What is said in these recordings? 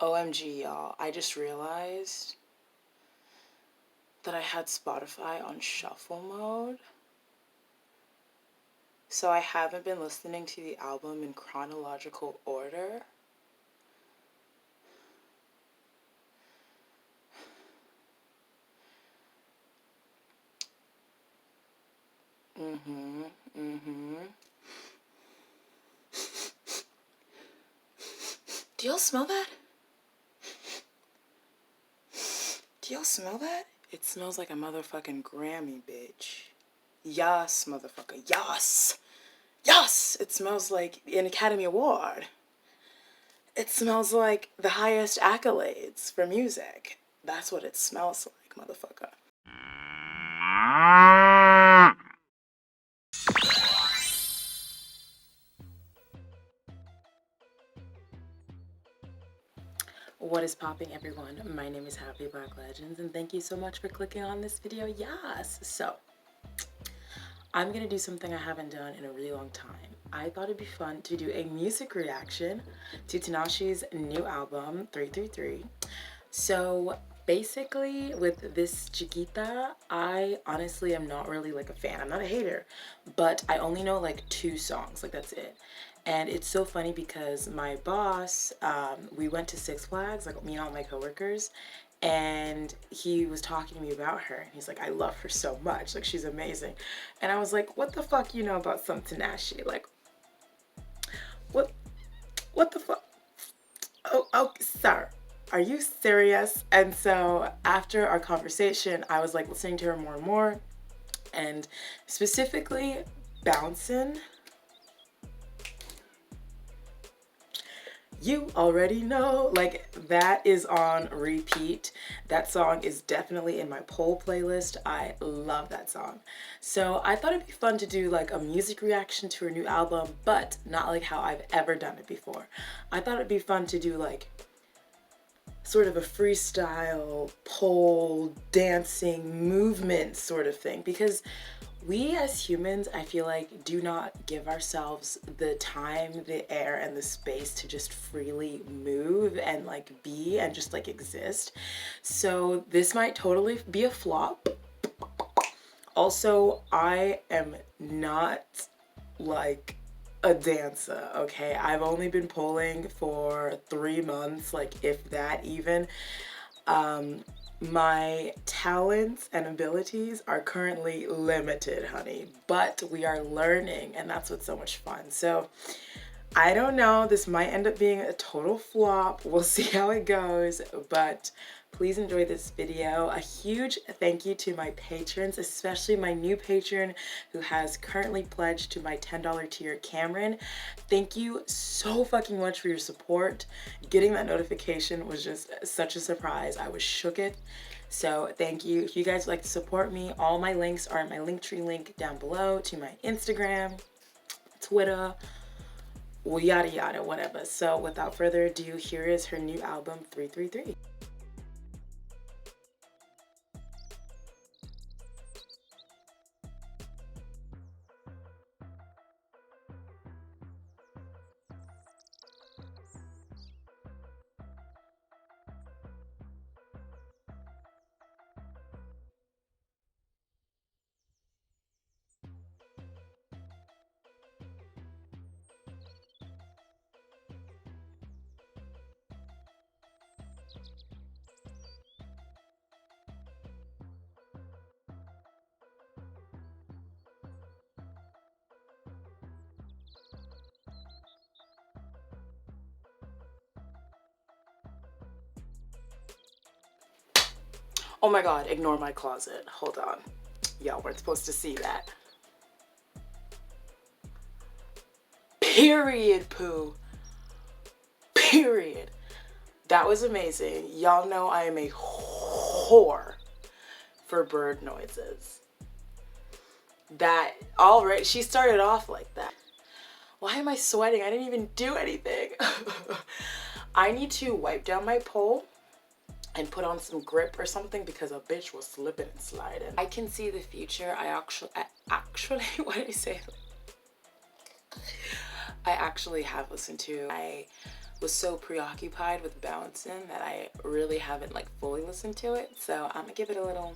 OMG, y'all, I just realized that I had Spotify on shuffle mode. So I haven't been listening to the album in chronological order. Do y'all smell that? Do y'all smell that? It smells like a motherfucking Grammy, bitch. Yas, motherfucker. Yas. Yas! It smells like an Academy Award. It smells like the highest accolades for music. That's what it smells like, motherfucker. What is popping, everyone? My name is Happy Black Legends, and thank you so much for clicking on this video. Yes! So, I'm gonna do something I haven't done in a really long time. I thought it'd be fun to do a music reaction to Tinashe's new album, 333. So basically with this Chiquita, I honestly am not really like a fan. I'm not a hater, but I only know like 2 songs, like that's it. And it's so funny because my boss, we went to Six Flags, like me and all my coworkers, and he was talking to me about her. He's like, I love her so much, like she's amazing. And I was like, what the fuck you know about some Tinashe? Like, what the fuck? Oh, sir, are you serious? And so after our conversation, I was like listening to her more and more, and specifically Bouncin'. You already know, like that is on repeat. That song is definitely in my PO playlist. I love that song. So I thought it'd be fun to do like a music reaction to her new album, but not like how I've ever done it before. I thought it'd be fun to do like sort of a freestyle pole dancing movement sort of thing, because we as humans, I feel like, do not give ourselves the time, the air, and the space to just freely move and like be and just like exist. So this might totally be a flop. Also, I am not like a dancer, okay? I've only been polling for 3 months, like if that even. My talents and abilities are currently limited, honey, but we are learning, and that's what's so much fun. So I don't know, this might end up being a total flop. We'll see how it goes, but please enjoy this video. A huge thank you to my patrons, especially my new patron who has currently pledged to my $10 tier, Cameron. Thank you so fucking much for your support. Getting that notification was just such a surprise. I was shooketh. So thank you. If you guys would like to support me, all my links are in my Linktree link down below to my Instagram, Twitter, yada yada, whatever. So without further ado, here is her new album, 333. Oh my god, ignore my closet. Hold on. Y'all weren't supposed to see that. Period, poo. Period. That was amazing. Y'all know I am a whore for bird noises. That already, she started off like that. Why am I sweating? I didn't even do anything. I need to wipe down my pole and put on some grip or something because a bitch was slipping and sliding. I can see the future. I actually, what did I say? I actually have listened to my was so preoccupied with Bouncin that I really haven't like fully listened to it. So I'm gonna give it a little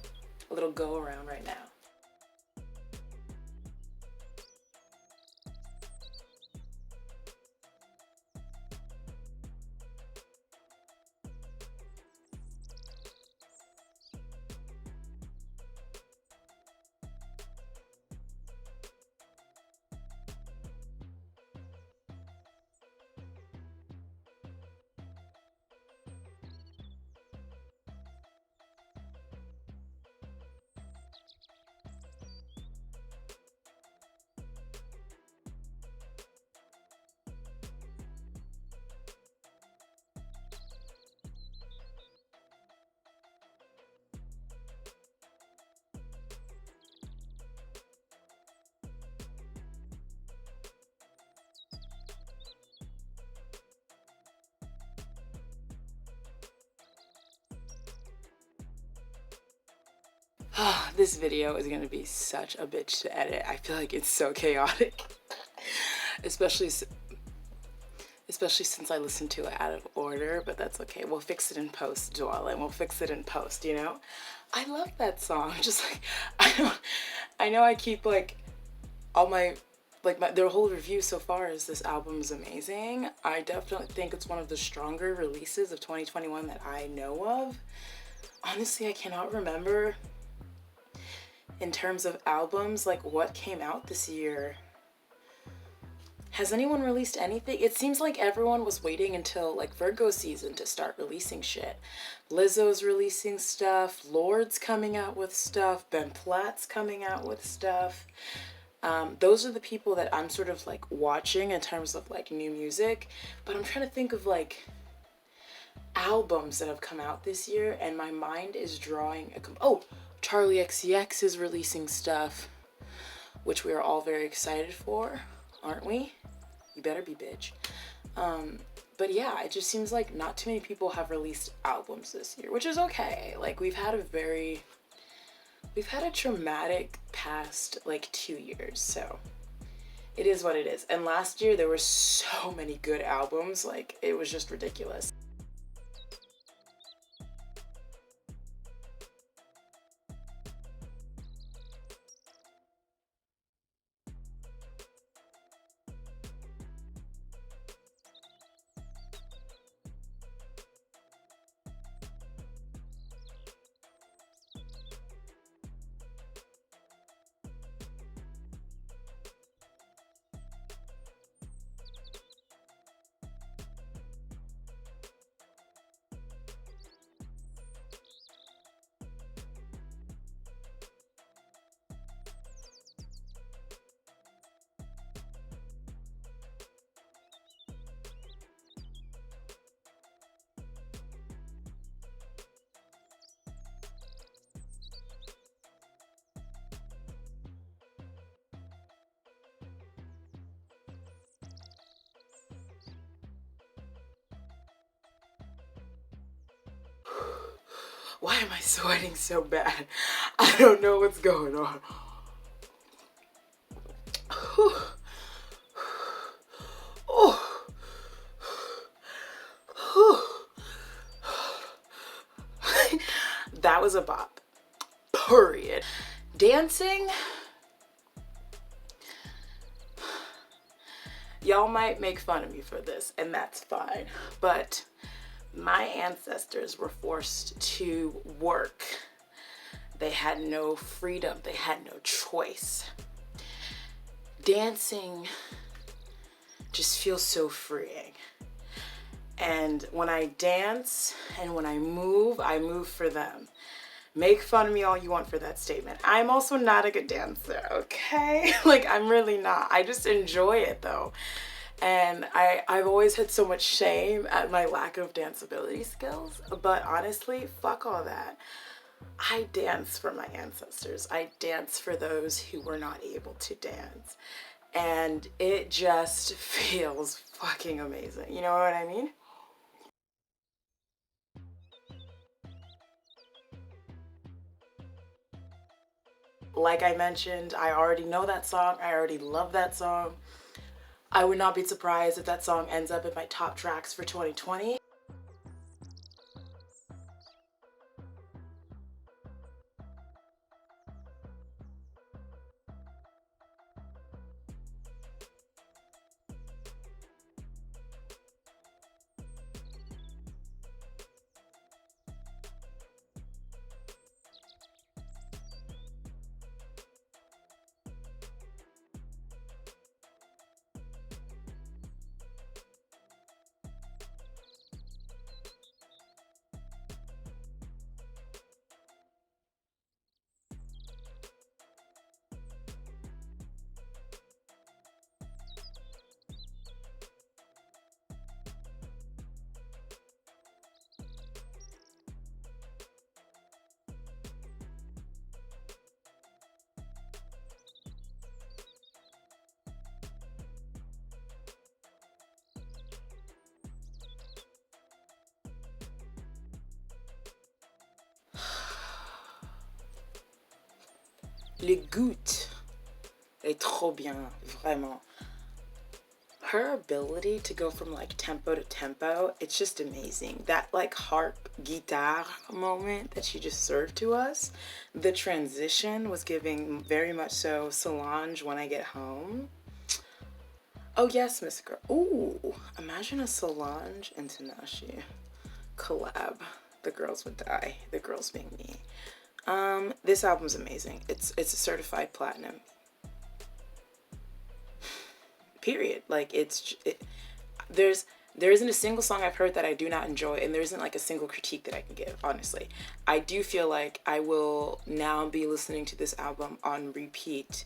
go around right now. This video is gonna be such a bitch to edit. I feel like it's so chaotic, especially since I listened to it out of order, but that's okay. We'll fix it in post, darling. We'll fix it in post, you know? I love that song. Just like, I know I keep like all my, their whole review so far is this album is amazing. I definitely think it's one of the stronger releases of 2021 that I know of. Honestly, I cannot remember in terms of albums, like what came out this year. Has anyone released anything? It seems like everyone was waiting until like Virgo season to start releasing shit. Lizzo's releasing stuff, Lord's coming out with stuff, Ben Platt's coming out with stuff. Those are the people that I'm sort of like watching in terms of like new music, but I'm trying to think of like albums that have come out this year, and my mind is drawing oh, Charlie XCX is releasing stuff, which we are all very excited for, aren't we? You better be, bitch. But yeah, it just seems like not too many people have released albums this year, which is okay. Like we've had a traumatic past like 2 years, so it is what it is. And last year there were so many good albums, like it was just ridiculous. Why am I sweating so bad? I don't know what's going on. That was a bop. Period. Dancing. Y'all might make fun of me for this, and that's fine. But my ancestors were forced to work. They had no freedom. They had no choice. Dancing just feels so freeing. And when I dance and when I move for them. Make fun of me all you want for that statement. I'm also not a good dancer, okay? Like, I'm really not. I just enjoy it though. And I've always had so much shame at my lack of danceability skills, but honestly, fuck all that. I dance for my ancestors. I dance for those who were not able to dance. And it just feels fucking amazing. You know what I mean? Like I mentioned, I already know that song. I already love that song. I would not be surprised if that song ends up in my top tracks for 2020. Les gouttes est trop bien, vraiment. Her ability to go from like tempo to tempo, it's just amazing. That like harp guitar moment that she just served to us, the transition was giving very much so Solange When I Get Home. Oh yes, Miss Girl. Ooh, imagine a Solange and Tinashe collab. The girls would die. The girls being me. This album's amazing. It's a certified platinum. Period. Like there isn't a single song I've heard that I do not enjoy, and there isn't like a single critique that I can give, honestly. I do feel like I will now be listening to this album on repeat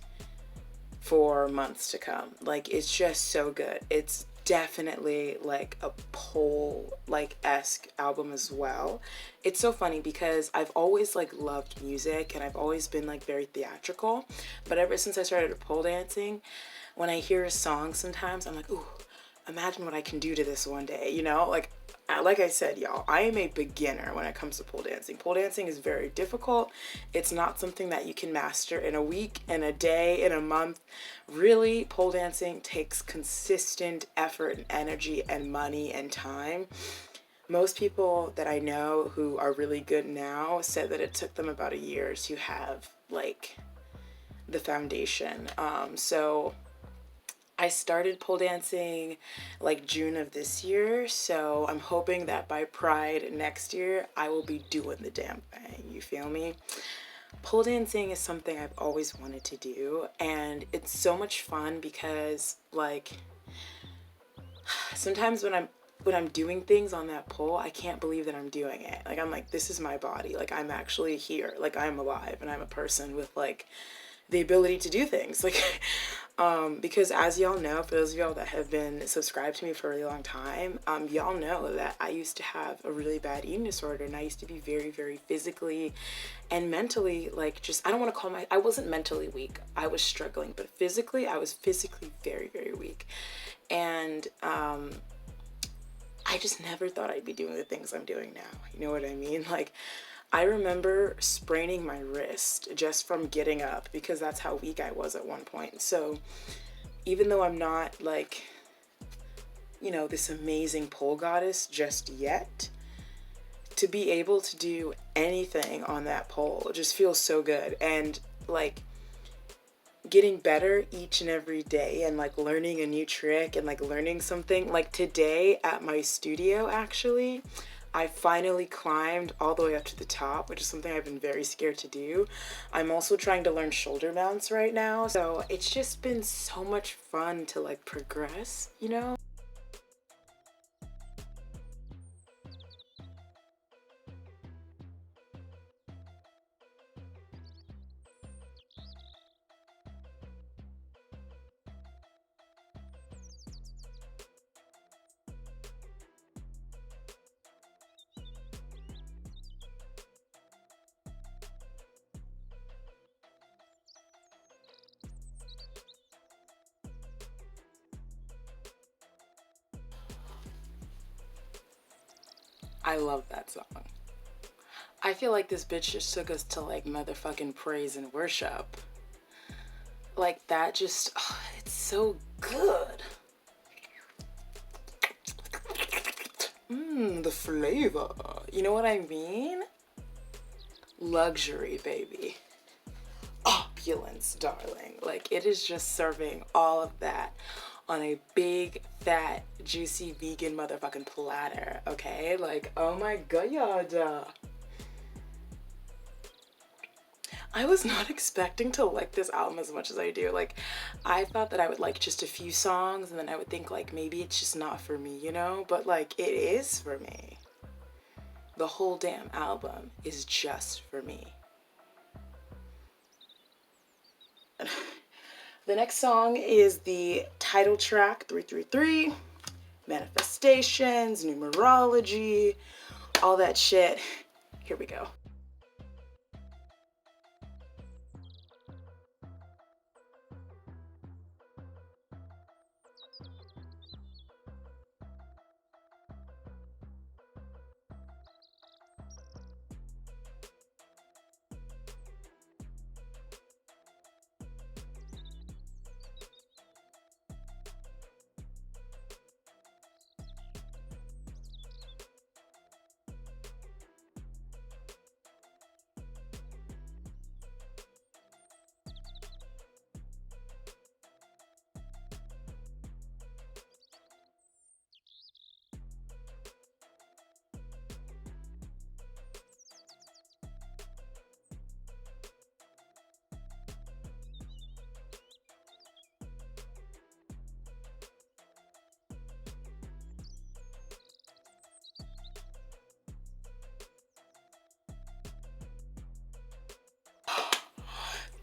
for months to come. Like, it's just so good. It's definitely like a POL like esque album as well. It's so funny because I've always like loved music and I've always been like very theatrical, but ever since I started pole dancing, when I hear a song sometimes I'm like, ooh, imagine what I can do to this one day, you know? Like I said, y'all, I am a beginner when it comes to pole dancing. Pole dancing is very difficult. It's not something that you can master in a week, in a day, in a month. Really, pole dancing takes consistent effort and energy and money and time. Most people that I know who are really good now said that it took them about a year to have like the foundation. So I started pole dancing like June of this year, so I'm hoping that by Pride next year, I will be doing the damn thing, you feel me? Pole dancing is something I've always wanted to do, and it's so much fun because like sometimes when I'm doing things on that pole, I can't believe that I'm doing it. Like, I'm like, this is my body. Like, I'm actually here. Like, I'm alive and I'm a person with like the ability to do things. Like, because as y'all know, for those of y'all that have been subscribed to me for a really long time, y'all know that I used to have a really bad eating disorder, and I used to be very, very physically and mentally, like, just, I don't want to call I wasn't mentally weak. I was struggling, but physically, I was physically very, very weak. And, I just never thought I'd be doing the things I'm doing now. You know what I mean? Like, I remember spraining my wrist just from getting up because that's how weak I was at one point. So even though I'm not like, you know, this amazing pole goddess just yet, to be able to do anything on that pole just feels so good. And like getting better each and every day and like learning a new trick and like learning something. Like today at my studio, actually, I finally climbed all the way up to the top, which is something I've been very scared to do. I'm also trying to learn shoulder mounts right now. So it's just been so much fun to like progress, you know? I love that song. I feel like this bitch just took us to like motherfucking praise and worship. Like that just, oh, it's so good. The flavor. You know what I mean? Luxury, baby. Opulence, darling. Like, it is just serving all of that on a big, fat, juicy, vegan motherfucking platter, okay? Like, oh my god. I was not expecting to like this album as much as I do. Like, I thought that I would like just a few songs and then I would think like maybe it's just not for me, you know? But like, it is for me. The whole damn album is just for me. The next song is the title track, 333, manifestations, numerology, all that shit. Here we go.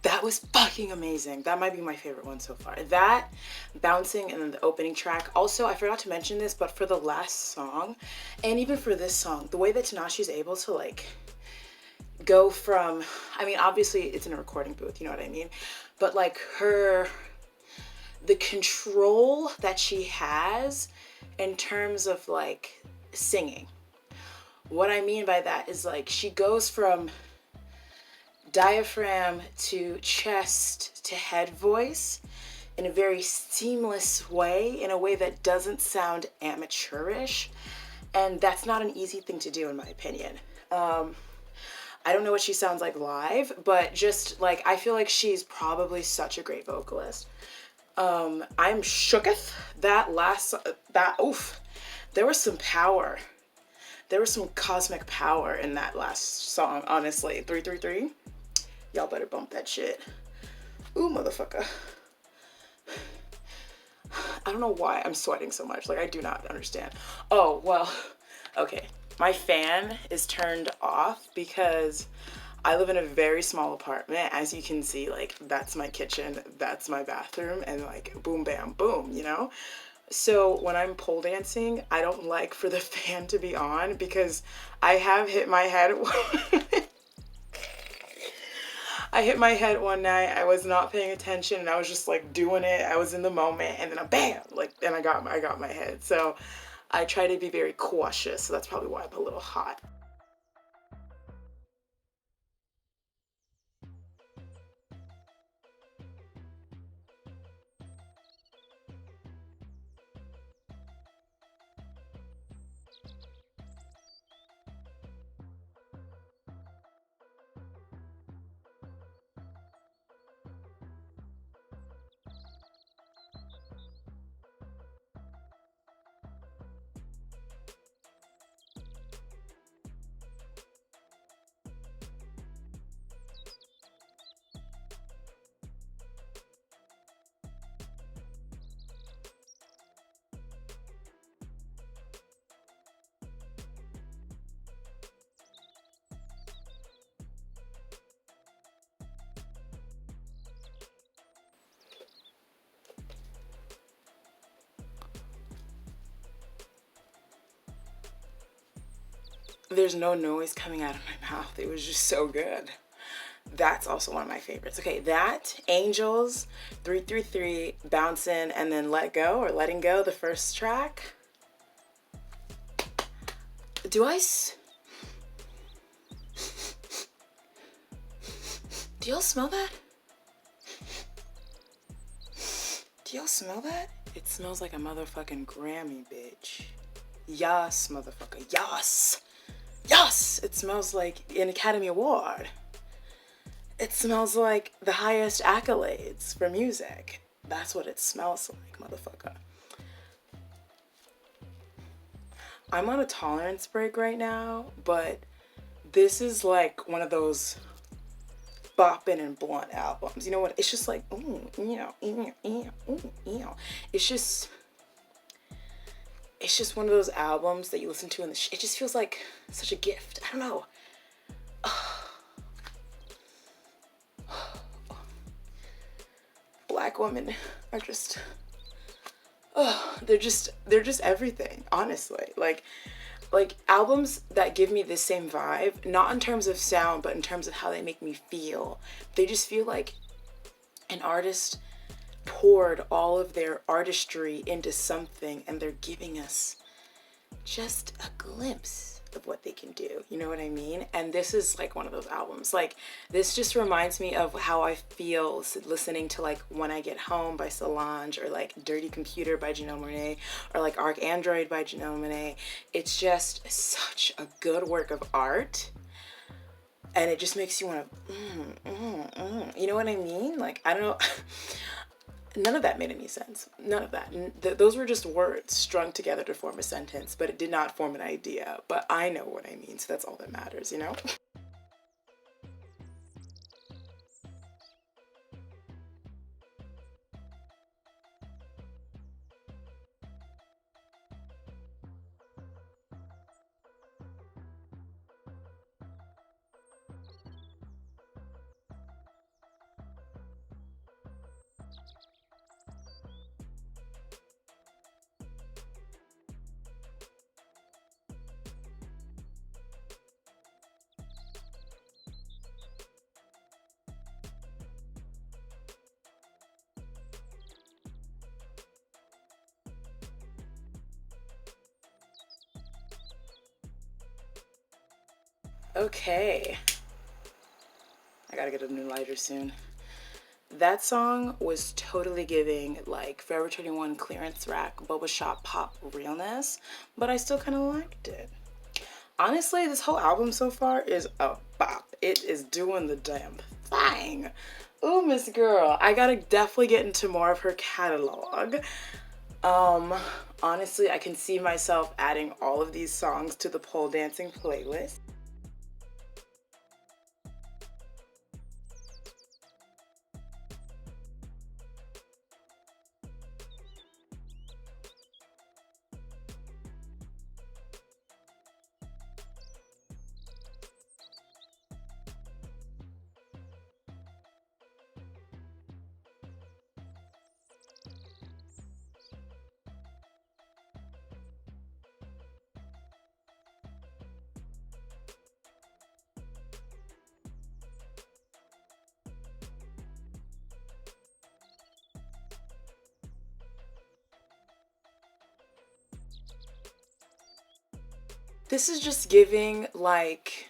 That was fucking amazing. That might be my favorite one so far. That, Bouncing, and then the opening track. Also, I forgot to mention this, but for the last song, and even for this song, the way that Tinashe is able to like go from, I mean, obviously it's in a recording booth, you know what I mean? But like the control that she has in terms of like singing. What I mean by that is like she goes from diaphragm to chest to head voice in a very seamless way, in a way that doesn't sound amateurish, and that's not an easy thing to do in my opinion. I don't know what she sounds like live, but just like I feel like she's probably such a great vocalist. I'm shooketh. There was some power. There was some cosmic power in that last song, honestly. 333. Y'all better bump that shit. Ooh, motherfucker. I don't know why I'm sweating so much. Like, I do not understand. Oh, well, okay. My fan is turned off because I live in a very small apartment. As you can see, like, that's my kitchen, that's my bathroom, and like, boom, bam, boom, you know? So when I'm pole dancing, I don't like for the fan to be on because I have hit my head. I hit my head one night, I was not paying attention and I was just like doing it. I was in the moment and then bam, like, and I got my head. So I try to be very cautious. So that's probably why I'm a little hot. There's no noise coming out of my mouth. It was just so good. That's also one of my favorites. Okay, that, Angels, 333, Bouncin', and then Let Go or Letting Go, the first track. Do y'all smell that? Do y'all smell that? It smells like a motherfucking Grammy, bitch. Yes, motherfucker. Yes. Yes. It smells like an Academy Award. It smells like the highest accolades for music. That's what it smells like, motherfucker. I'm on a tolerance break right now, but this is like one of those bopping and blunt albums. You know what? It's just like, it's just one of those albums that you listen to and it just feels like such a gift. I don't know. Black women are just, they're just everything, honestly. Like albums that give me the same vibe, not in terms of sound, but in terms of how they make me feel. They just feel like an artist poured all of their artistry into something and they're giving us just a glimpse of what they can do. You know what I mean? And this is like one of those albums. Like, this just reminds me of how I feel listening to like When I Get Home by Solange, or like Dirty Computer by Janelle Monáe, or like Arc Android by Janelle Monáe. It's just such a good work of art. And it just makes you want to, you know what I mean? Like, I don't know. None of that made any sense. None of that. Those were just words strung together to form a sentence, but it did not form an idea. But I know what I mean, so that's all that matters, you know? Okay. I gotta get a new lighter soon. That song was totally giving like Forever 21 clearance rack Boba Shop pop realness, but I still kind of liked it. Honestly, this whole album so far is a bop. It is doing the damn thing. Ooh, Miss Girl. I gotta definitely get into more of her catalog. Honestly, I can see myself adding all of these songs to the pole dancing playlist. This is just giving like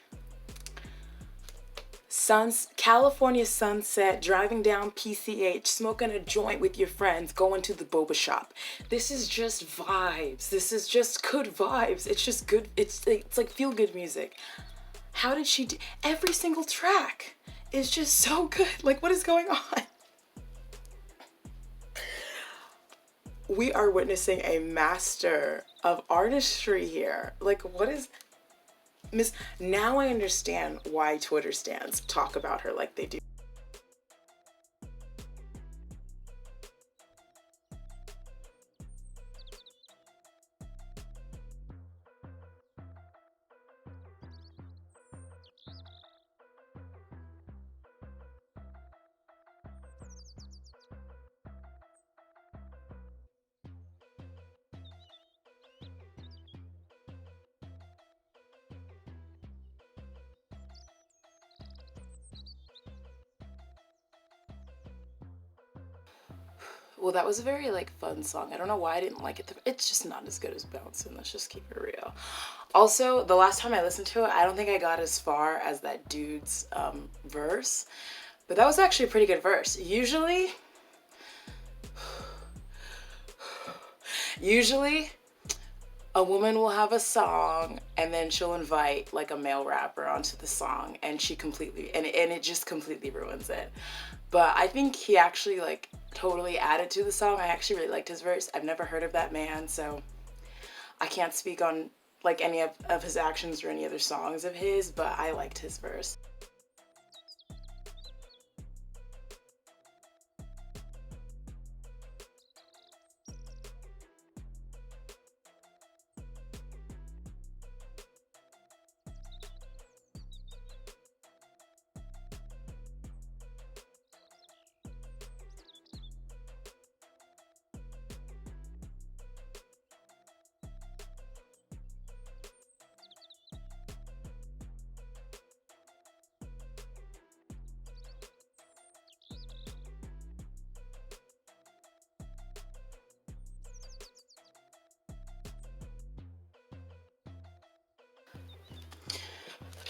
California sunset, driving down PCH, smoking a joint with your friends, going to the boba shop. This is just vibes. This is just good vibes. It's just good. It's like feel good music. How did she do? Every single track is just so good. Like, what is going on? We are witnessing a master of artistry here. Like, what is Miss? Now I understand why Twitter stans talk about her like they do. Well, that was a very like fun song. I don't know why I didn't like it. It's just not as good as Bouncin. Let's just keep it real. Also, the last time I listened to it, I don't think I got as far as that dude's verse, but that was actually a pretty good verse. Usually, A woman will have a song and then she'll invite like a male rapper onto the song, and she completely, and it just completely ruins it. But I think he actually like totally added to the song. I actually really liked his verse. I've never heard of that man, so I can't speak on like any of his actions or any other songs of his, but I liked his verse.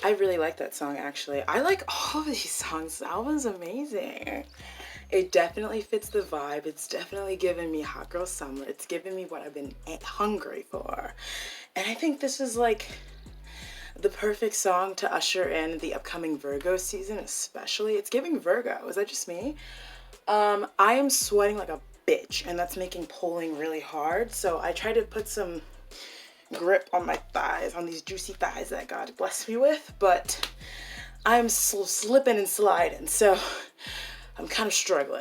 I really like that song, actually. I like all of these songs. The album's amazing. It definitely fits the vibe. It's definitely giving me hot girl summer. It's giving me what I've been hungry for. And I think this is like the perfect song to usher in the upcoming Virgo season, especially. It's giving Virgo. Is that just me? I am sweating like a bitch, and that's making polling really hard. So I try to put some grip on my thighs, on these juicy thighs that God blessed me with, but I'm slipping and sliding, so I'm kind of struggling.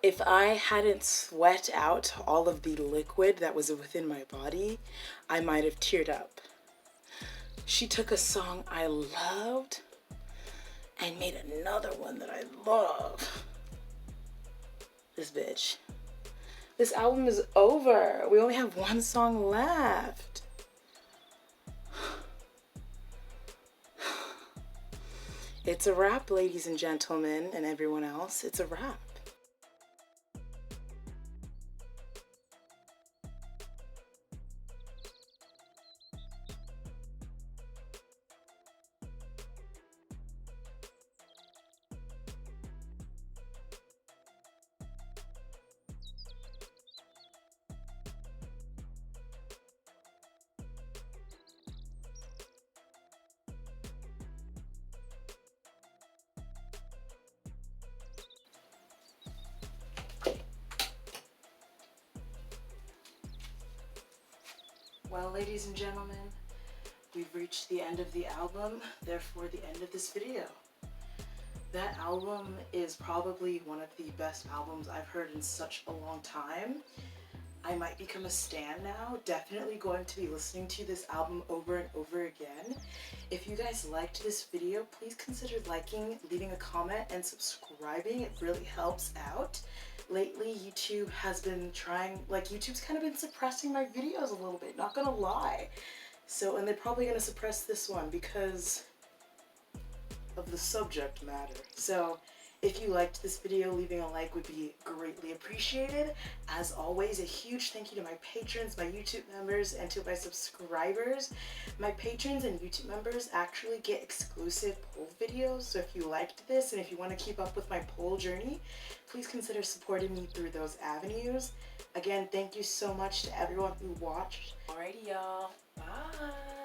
If I hadn't sweat out all of the liquid that was within my body, I might have teared up. She took a song I loved and made another one that I love. This bitch. This album is over. We only have one song left. It's a wrap, ladies and gentlemen, and everyone else. It's a wrap. Well, ladies and gentlemen, we've reached the end of the album, therefore the end of this video. That album is probably one of the best albums I've heard in such a long time. I might become a stan now. Definitely going to be listening to this album over and over again. If you guys liked this video, please consider liking, leaving a comment, and subscribing. It really helps out. Lately, YouTube has been YouTube's kind of been suppressing my videos a little bit, not gonna lie. So, and they're probably gonna suppress this one because of the subject matter. So, if you liked this video, leaving a like would be greatly appreciated. As always, a huge thank you to my patrons, my YouTube members, and to my subscribers. My patrons and YouTube members actually get exclusive poll videos, so if you liked this and if you want to keep up with my poll journey, please consider supporting me through those avenues. Again, thank you so much to everyone who watched. Alrighty, y'all. Bye!